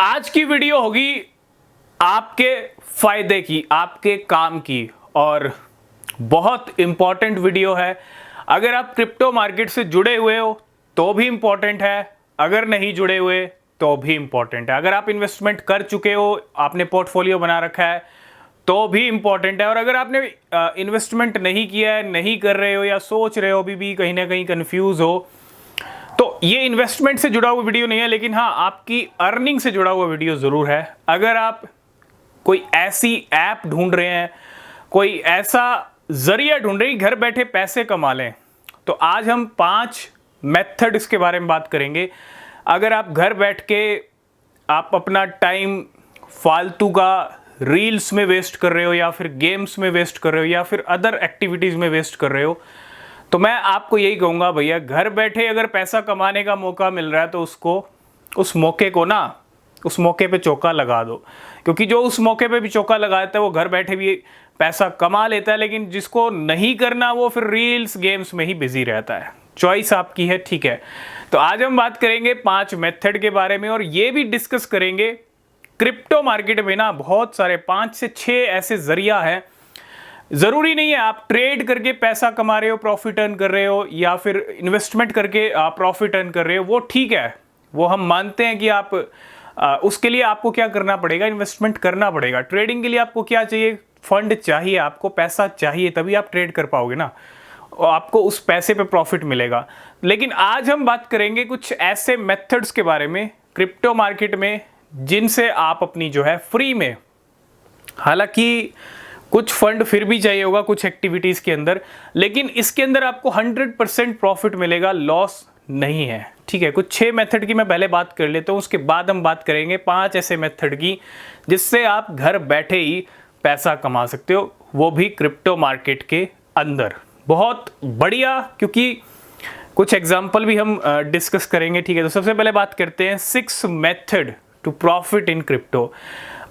आज की वीडियो होगी आपके फायदे की, आपके काम की, और बहुत इंपॉर्टेंट वीडियो है। अगर आप क्रिप्टो मार्केट से जुड़े हुए हो तो भी इंपॉर्टेंट है, अगर नहीं जुड़े हुए तो भी इंपॉर्टेंट है। अगर आप इन्वेस्टमेंट कर चुके हो, आपने पोर्टफोलियो बना रखा है तो भी इंपॉर्टेंट है। और अगर आपने इन्वेस्टमेंट नहीं किया है, नहीं कर रहे हो या सोच रहे हो, अभी भी कहीं ना कहीं कंफ्यूज हो, तो ये इन्वेस्टमेंट से जुड़ा हुआ वीडियो नहीं है, लेकिन हाँ आपकी अर्निंग से जुड़ा हुआ वीडियो जरूर है। अगर आप कोई ऐसी ऐप ढूंढ रहे हैं, कोई ऐसा जरिया ढूंढ रहे हैं घर बैठे पैसे कमा लें, तो आज हम 5 मेथड्स के बारे में बात करेंगे। अगर आप घर बैठ के आप अपना टाइम फालतू का रील्स में वेस्ट कर रहे हो, या फिर गेम्स में वेस्ट कर रहे हो, या फिर अदर एक्टिविटीज में वेस्ट कर रहे हो, तो मैं आपको यही कहूँगा, भैया घर बैठे अगर पैसा कमाने का मौका मिल रहा है तो उस मौके पे चौका लगा दो। क्योंकि जो उस मौके पे भी चौका लगाता है वो घर बैठे भी पैसा कमा लेता है, लेकिन जिसको नहीं करना वो फिर रील्स गेम्स में ही बिजी रहता है। चॉइस आपकी है, ठीक है। तो आज हम बात करेंगे 5 मेथड के बारे में, और ये भी डिस्कस करेंगे क्रिप्टो मार्केट में ना बहुत सारे 5 से 6 ऐसे जरिया है। जरूरी नहीं है आप ट्रेड करके पैसा कमा रहे हो, प्रॉफिट अर्न कर रहे हो, या फिर इन्वेस्टमेंट करके आप प्रॉफिट अर्न कर रहे हो, वो ठीक है, वो हम मानते हैं कि आप उसके लिए आपको क्या करना पड़ेगा, इन्वेस्टमेंट करना पड़ेगा। ट्रेडिंग के लिए आपको क्या चाहिए, फंड चाहिए, आपको पैसा चाहिए, तभी आप ट्रेड कर पाओगे ना, और आपको उस पैसे पे प्रॉफिट मिलेगा। लेकिन आज हम बात करेंगे कुछ ऐसे मेथड्स के बारे में क्रिप्टो मार्केट में जिनसे आप अपनी जो है फ्री में, हालांकि कुछ फंड फिर भी चाहिए होगा कुछ एक्टिविटीज के अंदर, लेकिन इसके अंदर आपको 100% प्रॉफिट मिलेगा, लॉस नहीं है, ठीक है। कुछ 6 मेथड की मैं पहले बात कर लेता हूं, उसके बाद हम बात करेंगे 5 ऐसे मेथड की जिससे आप घर बैठे ही पैसा कमा सकते हो, वो भी क्रिप्टो मार्केट के अंदर। बहुत बढ़िया, क्योंकि कुछ एग्जाम्पल भी हम डिस्कस करेंगे, ठीक है। तो सबसे पहले बात करते हैं 6 method to profit in crypto.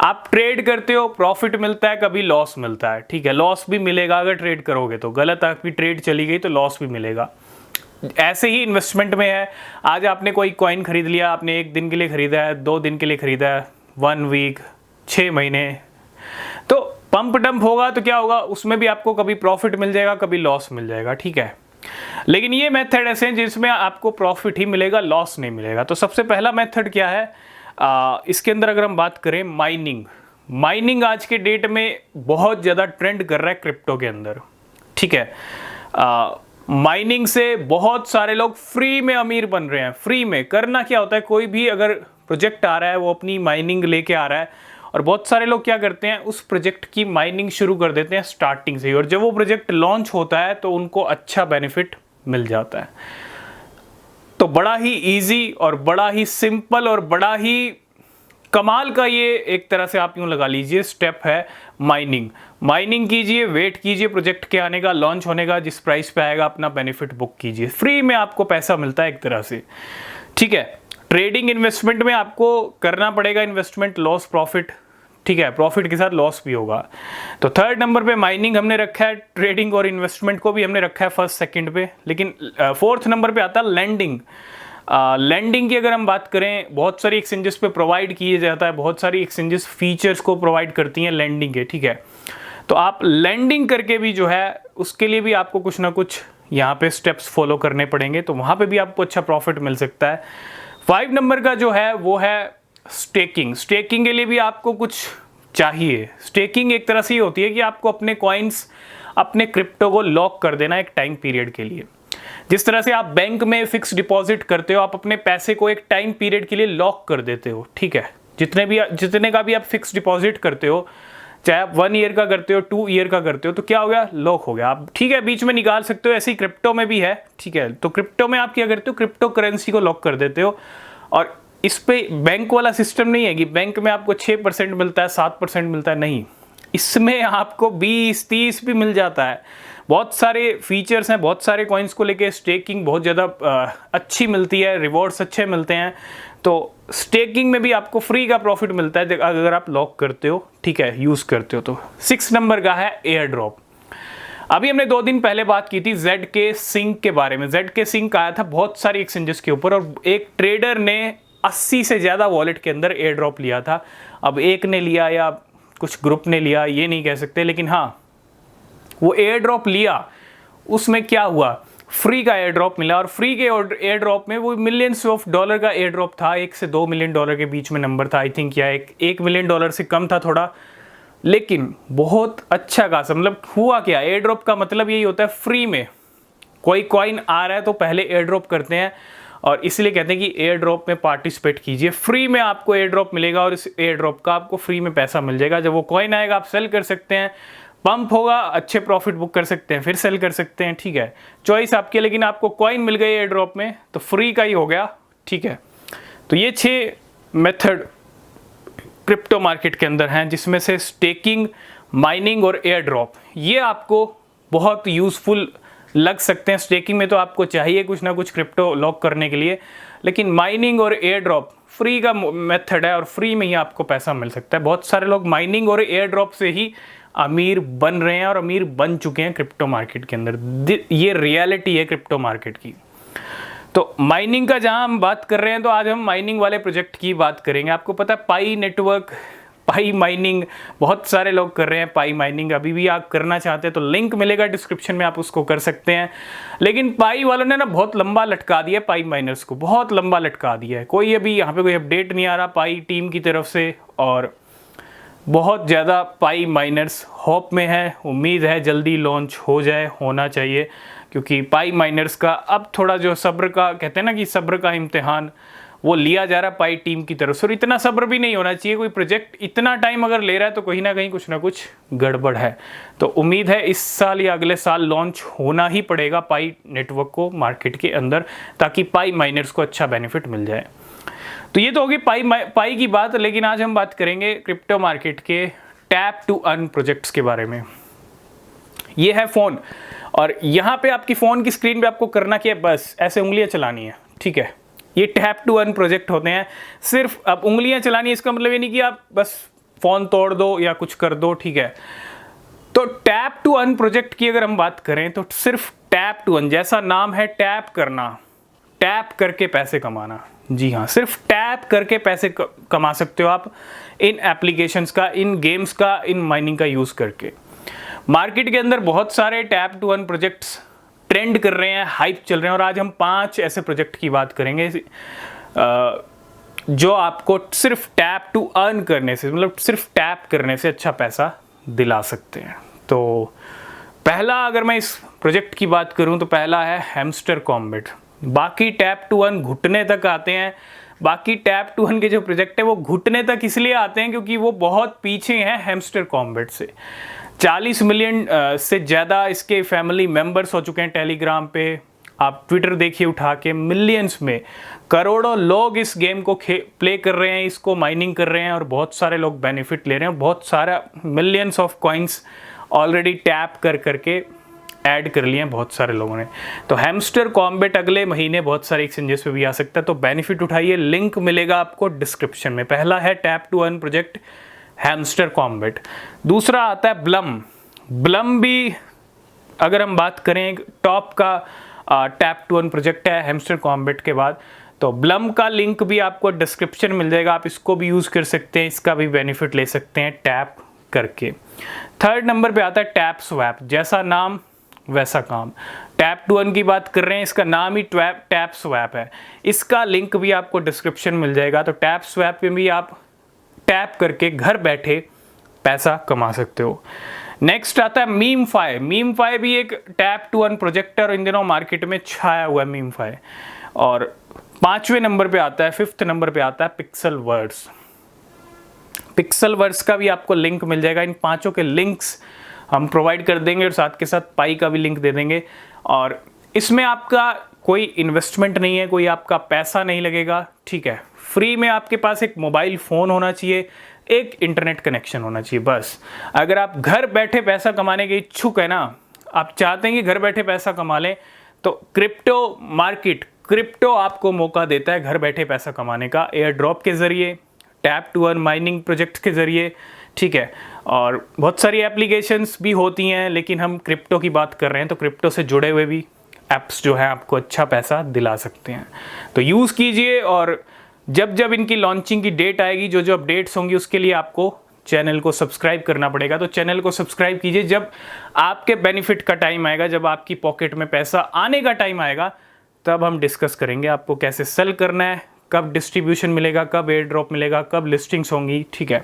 आप ट्रेड करते हो, प्रॉफिट मिलता है, कभी लॉस मिलता है, ठीक है। लॉस भी मिलेगा अगर ट्रेड करोगे तो, गलत आपकी ट्रेड चली गई तो लॉस भी मिलेगा। ऐसे ही इन्वेस्टमेंट में है, आज आपने कोई कॉइन खरीद लिया, आपने 1 दिन के लिए खरीदा है, 2 दिन के लिए खरीदा है, 1 वीक, 6 महीने, तो पंप डंप होगा तो क्या होगा, उसमें भी आपको कभी प्रॉफिट मिल जाएगा, कभी लॉस मिल जाएगा, ठीक है। लेकिन ये मेथड ऐसे हैं जिसमें आपको प्रॉफिट ही मिलेगा, लॉस नहीं मिलेगा। तो सबसे पहला मेथड क्या है, इसके अंदर अगर हम बात करें माइनिंग आज के डेट में बहुत ज़्यादा ट्रेंड कर रहा है क्रिप्टो के अंदर, ठीक है। माइनिंग से बहुत सारे लोग फ्री में अमीर बन रहे हैं। फ्री में करना क्या होता है, कोई भी अगर प्रोजेक्ट आ रहा है वो अपनी माइनिंग लेके आ रहा है, और बहुत सारे लोग क्या करते हैं, उस प्रोजेक्ट की माइनिंग शुरू कर देते हैं स्टार्टिंग से ही, और जब वो प्रोजेक्ट लॉन्च होता है तो उनको अच्छा बेनिफिट मिल जाता है। तो बड़ा ही इजी और बड़ा ही सिंपल और बड़ा ही कमाल का ये एक तरह से आप यूं लगा लीजिए स्टेप है माइनिंग कीजिए, वेट कीजिए प्रोजेक्ट के आने का, लॉन्च होने का, जिस प्राइस पे आएगा अपना बेनिफिट बुक कीजिए। फ्री में आपको पैसा मिलता है एक तरह से, ठीक है। ट्रेडिंग इन्वेस्टमेंट में आपको करना पड़ेगा इन्वेस्टमेंट, लॉस प्रॉफिट, ठीक है, प्रॉफिट के साथ लॉस भी होगा। तो 3rd नंबर पे माइनिंग हमने रखा है, ट्रेडिंग और इन्वेस्टमेंट को भी हमने रखा है 1st 2nd पे। लेकिन 4th नंबर पे आता है लैंडिंग। लैंडिंग की अगर हम बात करें, बहुत सारी एक्सचेंजेस पे प्रोवाइड किए जाता है, बहुत सारी एक्सचेंजेस फीचर्स को प्रोवाइड करती हैं लैंडिंग के, ठीक है। तो आप लैंडिंग करके भी जो है, उसके लिए भी आपको कुछ ना कुछ यहाँ पे स्टेप्स फॉलो करने पड़ेंगे, तो वहाँ पे भी आपको अच्छा प्रॉफिट मिल सकता है। 5 नंबर का जो है वो है स्टेकिंग के लिए भी आपको कुछ चाहिए। स्टेकिंग एक तरह से ये होती है कि आपको अपने कॉइन्स, अपने क्रिप्टो को लॉक कर देना एक टाइम पीरियड के लिए। जिस तरह से आप बैंक में फिक्स डिपॉजिट करते हो, आप अपने पैसे को एक टाइम पीरियड के लिए लॉक कर देते हो, ठीक है। जितने का भी आप फिक्स डिपॉजिट करते हो, चाहे आप 1 ईयर का करते हो, 2 ईयर का करते हो, तो क्या हो गया, लॉक हो गया। आप ठीक है बीच में निकाल सकते हो, ऐसे ही क्रिप्टो में भी है, ठीक है। तो क्रिप्टो में आप क्या करते हो, क्रिप्टो करेंसी को लॉक कर देते हो, और इस पे बैंक वाला सिस्टम नहीं है कि बैंक में आपको 6% मिलता है, 7% मिलता है, नहीं, इसमें आपको 20-30 भी मिल जाता है। बहुत सारे फीचर्स हैं, बहुत सारे कॉइन्स को लेके स्टेकिंग बहुत ज़्यादा अच्छी मिलती है, रिवॉर्ड्स अच्छे मिलते हैं। तो स्टेकिंग में भी आपको फ्री का प्रॉफिट मिलता है अगर आप लॉक करते हो, ठीक है, यूज़ करते हो। तो 6 नंबर का है एयर ड्रॉप। अभी हमने 2 दिन पहले बात की थी ZK Sync के बारे में। ZK Sync आया था बहुत सारी एक्सचेंजेस के ऊपर, और एक ट्रेडर ने 80 से ज़्यादा वॉलेट के अंदर एयर ड्रॉप लिया था। अब एक ने लिया या कुछ ग्रुप ने लिया ये नहीं कह सकते, लेकिन हाँ वो एयर ड्रॉप लिया, उसमें क्या हुआ, फ्री का एयर ड्रॉप मिला। और फ्री के एयर ड्रॉप में वो मिलियंस ऑफ डॉलर का एयर ड्रॉप था, 1 से 2 मिलियन डॉलर के बीच में नंबर था आई थिंक, या 1 मिलियन डॉलर से कम था थोड़ा, लेकिन बहुत अच्छा खासा। मतलब हुआ क्या, एयर ड्रॉप का मतलब यही होता है फ्री में कोई कॉइन आ रहा है तो पहले एयर ड्रॉप करते हैं, और इसलिए कहते हैं कि एयर ड्रॉप में पार्टिसिपेट कीजिए, फ्री में आपको एयर ड्रॉप मिलेगा और इस एयर ड्रॉप का आपको फ्री में पैसा मिल जाएगा। जब वो कॉइन आएगा आप सेल कर सकते हैं, पंप होगा, अच्छे प्रॉफिट बुक कर सकते हैं, फिर सेल कर सकते हैं, ठीक है, चॉइस आपकी है। लेकिन आपको कॉइन मिल गई एयर ड्रॉप में तो फ्री का ही हो गया, ठीक है। तो ये 6 मेथड क्रिप्टो मार्केट के अंदर हैं, जिसमें से स्टेकिंग, माइनिंग और एयर ड्रॉप ये आपको बहुत यूज़फुल लग सकते हैं। स्टेकिंग में तो आपको चाहिए कुछ ना कुछ क्रिप्टो लॉक करने के लिए, लेकिन माइनिंग और एयर ड्रॉप फ्री का मेथड है और फ्री में ही आपको पैसा मिल सकता है। बहुत सारे लोग माइनिंग और एयर ड्रॉप से ही अमीर बन रहे हैं और अमीर बन चुके हैं क्रिप्टो मार्केट के अंदर। ये रियलिटी है क्रिप्टो मार्केट की। तो माइनिंग का जहां हम बात कर रहे हैं, तो आज हम माइनिंग वाले प्रोजेक्ट की बात करेंगे। आपको पता है पाई नेटवर्क, पाई माइनिंग बहुत सारे लोग कर रहे हैं। पाई माइनिंग अभी भी आप करना चाहते हैं तो लिंक मिलेगा डिस्क्रिप्शन में, आप उसको कर सकते हैं। लेकिन पाई वालों ने ना बहुत लंबा लटका दिया, पाई माइनर्स को बहुत लंबा लटका दिया है। कोई अभी यहाँ पे कोई अपडेट नहीं आ रहा पाई टीम की तरफ से, और बहुत ज़्यादा पाई माइनर्स होप में है, उम्मीद है जल्दी लॉन्च हो जाए, होना चाहिए, क्योंकि पाई माइनर्स का अब थोड़ा जो सब्र का कहते हैं ना कि सब्र का इम्तिहान वो लिया जा रहा है पाई टीम की तरफ से। और इतना सब्र भी नहीं होना चाहिए, कोई प्रोजेक्ट इतना टाइम अगर ले रहा है तो कहीं ना कहीं कुछ ना कुछ गड़बड़ है। तो उम्मीद है इस साल या अगले साल लॉन्च होना ही पड़ेगा पाई नेटवर्क को मार्केट के अंदर, ताकि पाई माइनर्स को अच्छा बेनिफिट मिल जाए। तो ये तो होगी पाई की बात। लेकिन आज हम बात करेंगे क्रिप्टो मार्केट के टैप टू अर्न प्रोजेक्ट्स के बारे में। ये है फ़ोन, और यहाँ पे आपकी फ़ोन की स्क्रीन पे आपको करना क्या है, बस ऐसे उंगलियां चलानी है, ठीक है। ये टैप टू अर्न प्रोजेक्ट होते हैं, सिर्फ अब उंगलियां चलानी है। इसका मतलब ये नहीं कि आप बस फ़ोन तोड़ दो या कुछ कर दो, ठीक है। तो टैप टू अर्न प्रोजेक्ट की अगर हम बात करें तो सिर्फ टैप टू अर्न, जैसा नाम है टैप करना, टैप करके पैसे कमाना। जी हाँ, सिर्फ टैप करके पैसे कमा सकते हो आप इन एप्लीकेशंस का, इन गेम्स का, इन माइनिंग का यूज़ करके। मार्केट के अंदर बहुत सारे tap to earn projects trend कर रहे हैं, हाइप चल रहे हैं, और आज हम 5 ऐसे प्रोजेक्ट की बात करेंगे जो आपको सिर्फ टैप टू अर्न करने से, मतलब सिर्फ टैप करने से अच्छा पैसा दिला सकते हैं। तो पहला अगर मैं इस प्रोजेक्ट की बात करूं तो पहला है हैमस्टर कॉम्बैट। बाकी टैप टू अर्न घुटने तक आते हैं, बाकी टैप टू अर्न के जो प्रोजेक्ट है वो घुटने तक इसलिए आते हैं क्योंकि वो बहुत पीछे हैं हैमस्टर कॉम्बैट से। 40 मिलियन से ज़्यादा इसके फैमिली मेंबर्स हो चुके हैं टेलीग्राम पे। आप ट्विटर देखिए उठा के, मिलियंस में करोड़ों लोग इस गेम को प्ले कर रहे हैं, इसको माइनिंग कर रहे हैं, और बहुत सारे लोग बेनिफिट ले रहे हैं। बहुत सारा millions of coins already tap कर करके ऐड कर लिए हैं बहुत सारे लोगों ने। तो हैमस्टर कॉम्बैट अगले महीने बहुत सारे एक्सचेंजेस पे भी आ सकता है, तो बेनिफिट उठाइए। लिंक मिलेगा आपको डिस्क्रिप्शन में। पहला है tap to earn project Hamster Kombat. दूसरा आता है ब्लम। ब्लम भी अगर हम बात करें टॉप का टैप टू अर्न प्रोजेक्ट है हैमस्टर कॉम्बैट के बाद। तो ब्लम का लिंक भी आपको डिस्क्रिप्शन मिल जाएगा, आप इसको भी यूज़ कर सकते हैं, इसका भी बेनिफिट ले सकते हैं टैप करके। थर्ड नंबर पे आता है टैप स्वैप। जैसा नाम वैसा काम, टैप टू अर्न की बात कर रहे हैं, इसका नाम ही टैप स्वैप है। इसका लिंक भी आपको डिस्क्रिप्शन मिल जाएगा। तो टैप स्वैप पे भी आप टैप करके घर बैठे पैसा कमा सकते हो। नेक्स्ट आता है मीमफाई। मीमफाई भी एक टैप टू अर्न प्रोजेक्ट है और इन दिनों मार्केट में छाया हुआ है मीमफाई। और 5वें नंबर पे आता है, 5th नंबर पे आता है पिक्सल वर्ड्स। पिक्सल वर्ड्स का भी आपको लिंक मिल जाएगा। इन 5 के लिंक्स हम प्रोवाइड कर देंगे और साथ के साथ पाई का भी लिंक दे देंगे। और इसमें आपका कोई इन्वेस्टमेंट नहीं है, कोई आपका पैसा नहीं लगेगा, ठीक है। फ्री में आपके पास एक मोबाइल फ़ोन होना चाहिए, एक इंटरनेट कनेक्शन होना चाहिए, बस। अगर आप घर बैठे पैसा कमाने के इच्छुक है ना, आप चाहते हैं कि घर बैठे पैसा कमा लें, तो क्रिप्टो मार्केट, क्रिप्टो आपको मौका देता है घर बैठे पैसा कमाने का, एयर ड्रॉप के ज़रिए, tap to earn mining project के ज़रिए, ठीक है। और बहुत सारी एप्लीकेशंस भी होती हैं, लेकिन हम क्रिप्टो की बात कर रहे हैं, तो क्रिप्टो से जुड़े हुए भी ऐप्स जो है आपको अच्छा पैसा दिला सकते हैं। तो यूज़ कीजिए और जब जब इनकी लॉन्चिंग की डेट आएगी, जो जो अपडेट्स होंगी, उसके लिए आपको चैनल को सब्सक्राइब करना पड़ेगा। तो चैनल को सब्सक्राइब कीजिए। जब आपके बेनिफिट का टाइम आएगा, जब आपकी पॉकेट में पैसा आने का टाइम आएगा, तब हम डिस्कस करेंगे आपको कैसे सेल करना है, कब डिस्ट्रीब्यूशन मिलेगा, कब एयर ड्रॉप मिलेगा, कब लिस्टिंग्स होंगी। ठीक है,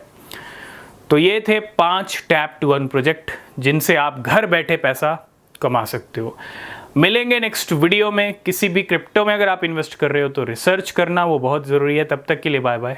तो ये थे 5 टैप टू अर्न प्रोजेक्ट जिनसे आप घर बैठे पैसा कमा सकते हो। मिलेंगे नेक्स्ट वीडियो में। किसी भी क्रिप्टो में अगर आप इन्वेस्ट कर रहे हो तो रिसर्च करना वो बहुत ज़रूरी है। तब तक के लिए बाय बाय।